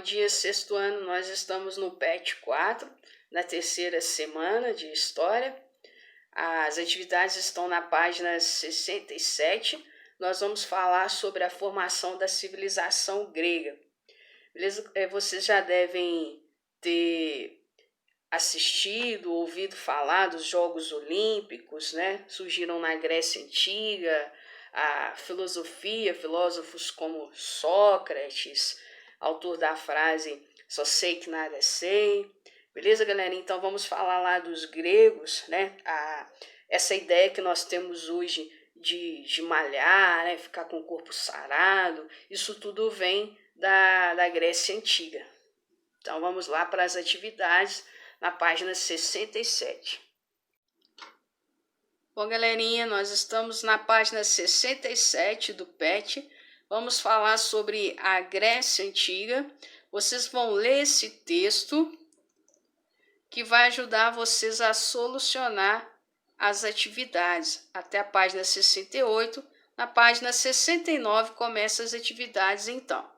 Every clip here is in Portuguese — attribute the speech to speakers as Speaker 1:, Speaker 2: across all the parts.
Speaker 1: dia, sexto ano, nós estamos no PET 4, na terceira semana de História. As atividades estão na página 67. Nós vamos falar sobre a formação da civilização grega. Beleza? Vocês já devem ter assistido, ouvido falar dos Jogos Olímpicos, né? Surgiram na Grécia Antiga, a filosofia, filósofos como Sócrates, autor da frase "só sei que nada sei". Beleza, galera? Então vamos falar lá dos gregos, né? Essa ideia que nós temos hoje de malhar, né? Ficar com o corpo sarado, isso tudo vem da Grécia Antiga. Então vamos lá para as atividades na página 67. Bom, galerinha, nós estamos na página 67 do PET. Vamos falar sobre a Grécia Antiga. Vocês vão ler esse texto que vai ajudar vocês a solucionar as atividades até a página 68. Na página 69 começa as atividades, então.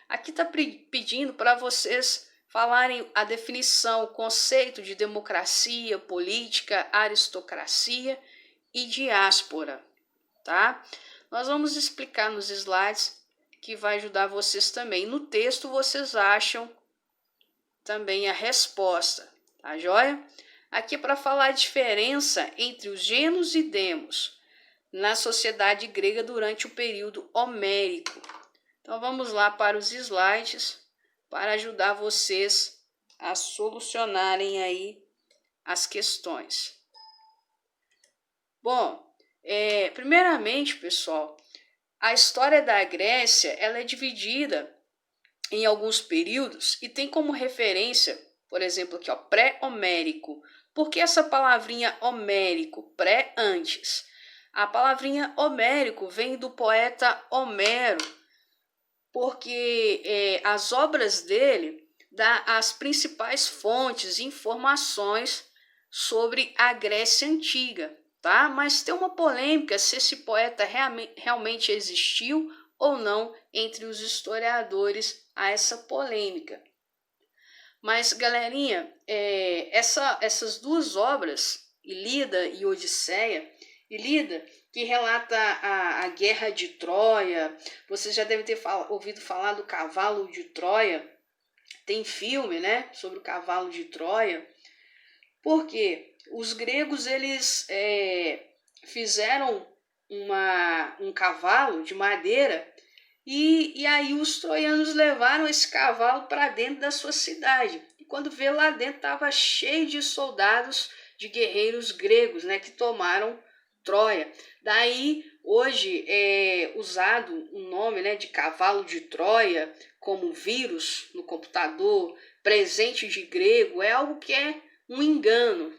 Speaker 1: Aqui está pedindo para vocês falarem a definição, o conceito de democracia, política, aristocracia e diáspora, tá? Nós vamos explicar nos slides que vai ajudar vocês também. No texto vocês acham também a resposta, tá joia? Aqui é para falar a diferença entre os gênios e demos na sociedade grega durante o período homérico. Então vamos lá para os slides para ajudar vocês a solucionarem aí as questões. Bom, primeiramente, pessoal, a história da Grécia ela é dividida em alguns períodos e tem como referência, por exemplo, aqui, ó, pré-homérico. Por que essa palavrinha homérico, pré antes? A palavrinha homérico vem do poeta Homero, porque as obras dele dão as principais fontes e informações sobre a Grécia Antiga, tá? Mas tem uma polêmica se esse poeta realmente existiu ou não entre os historiadores. Há essa polêmica. Mas, galerinha, essas duas obras, Ilíada e Odisseia, Ilíada, que relata a guerra de Troia, vocês já devem ter ouvido falar do cavalo de Troia, tem filme, né, sobre o cavalo de Troia, porque os gregos eles fizeram um cavalo de madeira e aí os troianos levaram esse cavalo para dentro da sua cidade. E quando vê lá dentro estava cheio de soldados, de guerreiros gregos, né, que tomaram Troia. Daí hoje é usado um nome, né, de cavalo de Troia como vírus no computador, presente de grego, é algo que é um engano.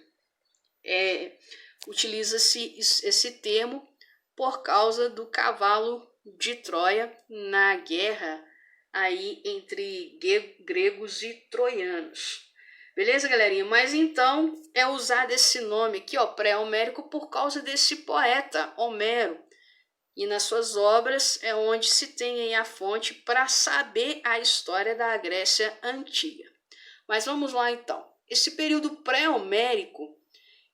Speaker 1: Utiliza-se esse termo por causa do cavalo de Troia na guerra aí entre gregos e troianos. Beleza, galerinha? Mas então é usado esse nome aqui, ó, pré-homérico, por causa desse poeta Homero. E nas suas obras é onde se tem aí a fonte para saber a história da Grécia Antiga. Mas vamos lá então. Esse período pré-homérico,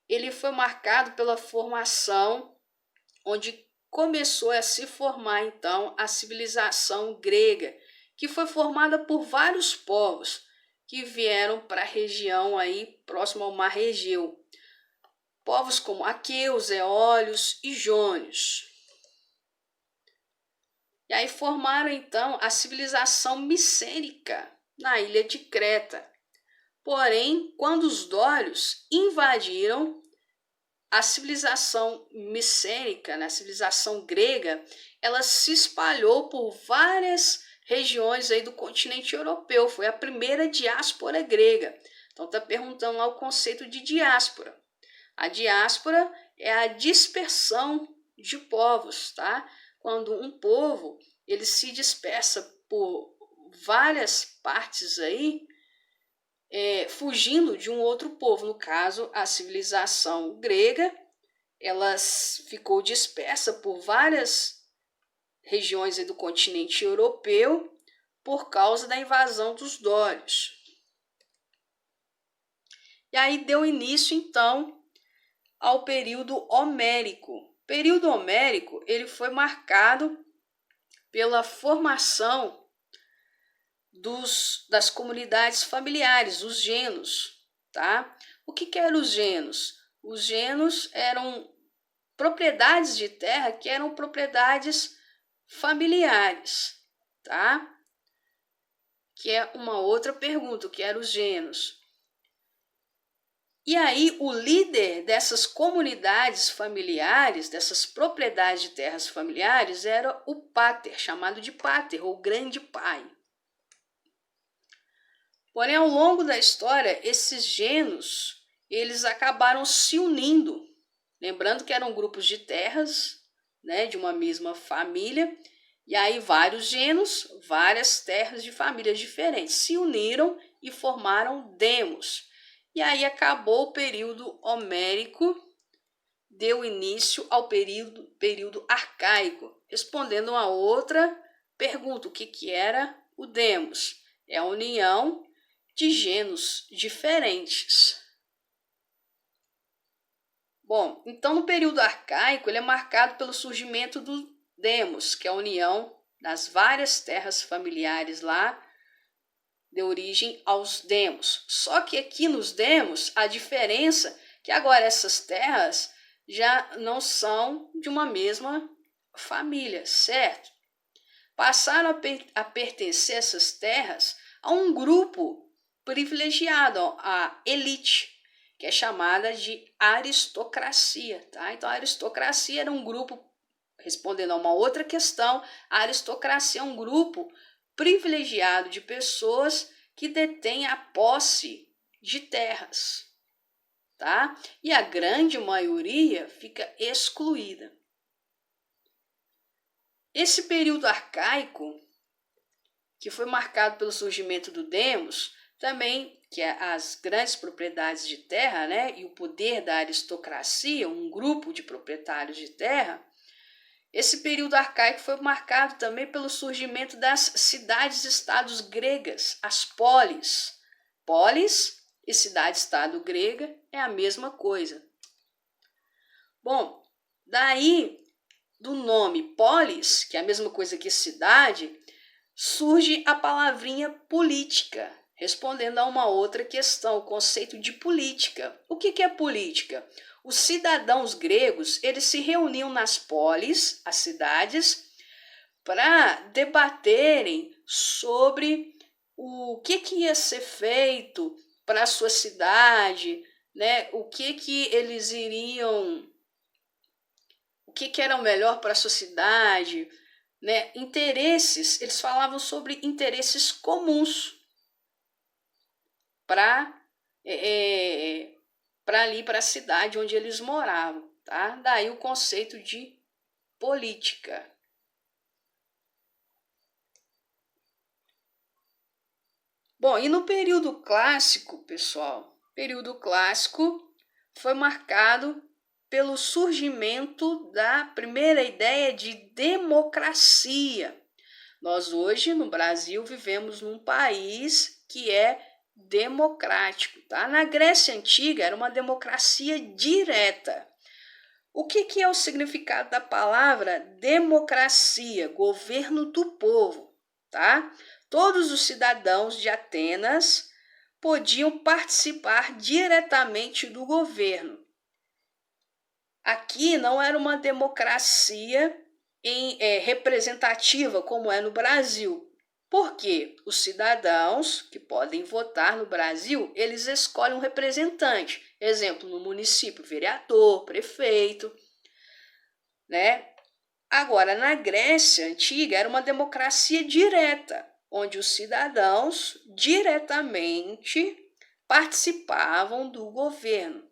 Speaker 1: ele foi marcado pela formação, onde começou a se formar então a civilização grega, que foi formada por vários povos que vieram para a região aí próxima ao Mar Egeu. Povos como aqueus, eólios e jônios. E aí formaram então a civilização micênica na ilha de Creta. Porém, quando os dórios invadiram a civilização micênica, né, a civilização grega, ela se espalhou por várias regiões aí do continente europeu. Foi a primeira diáspora grega. Então está perguntando lá o conceito de diáspora. A diáspora é a dispersão de povos, tá? Quando um povo ele se dispersa por várias partes aí, fugindo de um outro povo. No caso, a civilização grega, ela ficou dispersa por várias regiões do continente europeu, por causa da invasão dos dórios. E aí deu início, então, ao período homérico. O período homérico ele foi marcado pela formação das comunidades familiares, os genos. Tá? O que eram os genos? Os genos eram propriedades de terra que eram propriedades familiares. Tá? Que é uma outra pergunta, o que eram os genos? E aí o líder dessas comunidades familiares, dessas propriedades de terras familiares, era o pater, chamado de pater, ou grande pai. Porém, ao longo da história, esses genos, eles acabaram se unindo. Lembrando que eram grupos de terras, né, de uma mesma família, e aí vários genos, várias terras de famílias diferentes, se uniram e formaram demos. E aí acabou o período homérico, deu início ao período arcaico, respondendo uma outra pergunta, o que era o demos? É a união de genos diferentes. Bom, então no período arcaico ele é marcado pelo surgimento do demos, que é a união das várias terras familiares lá, deu origem aos demos. Só que aqui nos demos, a diferença é que agora essas terras já não são de uma mesma família, certo? Passaram a pertencer essas terras a um grupo privilegiado, a elite, que é chamada de aristocracia. Tá? Então a aristocracia era um grupo, respondendo a uma outra questão, a aristocracia é um grupo privilegiado de pessoas que detêm a posse de terras, tá? E a grande maioria fica excluída. Esse período arcaico, que foi marcado pelo surgimento do demos, também que é as grandes propriedades de terra, né, e o poder da aristocracia, um grupo de proprietários de terra. Esse período arcaico foi marcado também pelo surgimento das cidades-estados gregas, as polis. Polis e cidade-estado grega é a mesma coisa. Bom, daí do nome polis, que é a mesma coisa que cidade, surge a palavrinha política, respondendo a uma outra questão, o conceito de política. O que é política? Os cidadãos gregos, eles se reuniam nas polis, as cidades, para debaterem sobre o que ia ser feito para a sua cidade, né? O que eles iriam, o que era o melhor para a sua cidade, né? Interesses, eles falavam sobre interesses comuns para ali, para a cidade onde eles moravam. Tá? Daí o conceito de política. Bom, e no período clássico, pessoal, período clássico foi marcado pelo surgimento da primeira ideia de democracia. Nós hoje, no Brasil, vivemos num país que é democrático. Tá? Na Grécia Antiga era uma democracia direta. O que é o significado da palavra democracia? Governo do povo. Tá? Todos os cidadãos de Atenas podiam participar diretamente do governo. Aqui não era uma democracia representativa como é no Brasil. Porque os cidadãos que podem votar no Brasil, eles escolhem um representante. Exemplo, no município, vereador, prefeito, né? Agora, na Grécia Antiga, era uma democracia direta, onde os cidadãos diretamente participavam do governo.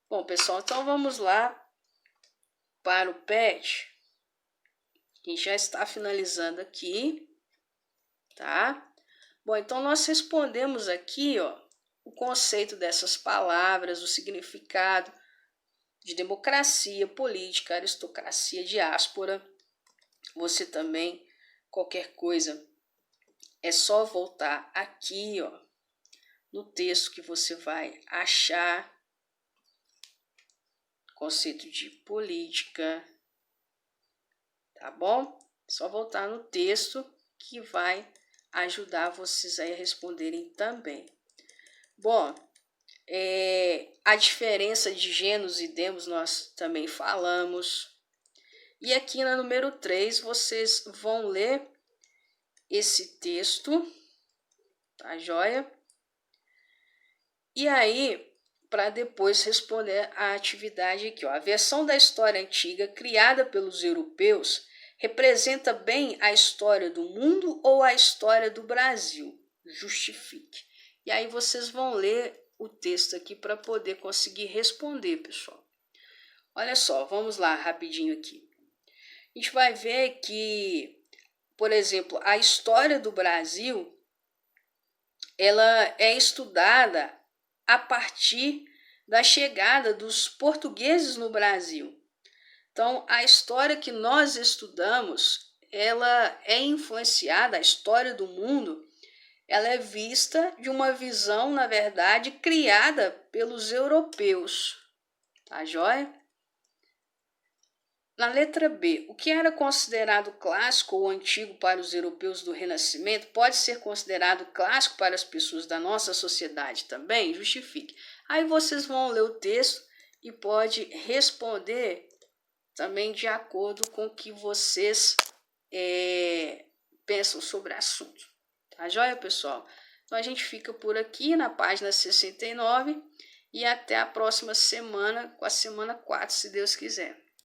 Speaker 1: Bom, pessoal, então vamos lá para o PET. A gente já está finalizando aqui, tá? Bom, então nós respondemos aqui, ó, o conceito dessas palavras, o significado de democracia, política, aristocracia, diáspora, Você também, qualquer coisa, é só voltar aqui, ó, no texto que você vai achar conceito de política, tá bom? Só voltar no texto que vai ajudar vocês a responderem também. Bom, a diferença de gêneros e demos nós também falamos. E aqui na número 3 vocês vão ler esse texto, tá joia? E aí, para depois responder a atividade aqui, ó. A versão da história antiga criada pelos europeus representa bem a história do mundo ou a história do Brasil? Justifique. E aí vocês vão ler o texto aqui para poder conseguir responder, pessoal. Olha só, vamos lá rapidinho aqui. A gente vai ver que, por exemplo, a história do Brasil, ela é estudada a partir da chegada dos portugueses no Brasil. Então, a história que nós estudamos, ela é influenciada, a história do mundo, ela é vista de uma visão, na verdade, criada pelos europeus. Tá joia? Na letra B, o que era considerado clássico ou antigo para os europeus do Renascimento pode ser considerado clássico para as pessoas da nossa sociedade também? Justifique. Aí vocês vão ler o texto e pode responder também de acordo com o que vocês pensam sobre o assunto. Tá joia, pessoal? Então a gente fica por aqui na página 69 e até a próxima semana, com a semana 4, se Deus quiser.